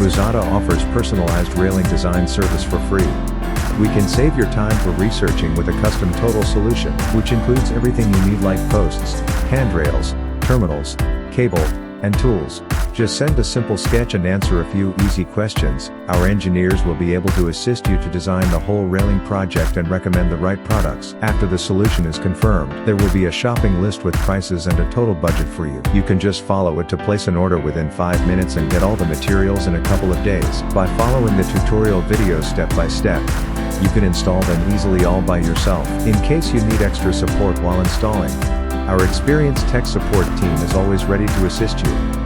Muzata offers personalized railing design service for free. We can save your time for researching with a custom total solution, which includes everything you need like posts, handrails, terminals, cable, and tools. Just send a simple sketch and answer a few easy questions. Our engineers will be able to assist you to design the whole railing project and recommend the right products. After the solution is confirmed, there will be a shopping list with prices and a total budget for you. You can just follow it to place an order within 5 minutes and get all the materials in a couple of days. By following the tutorial video step by step, you can install them easily all by yourself. In case you need extra support while installing, our experienced tech support team is always ready to assist you.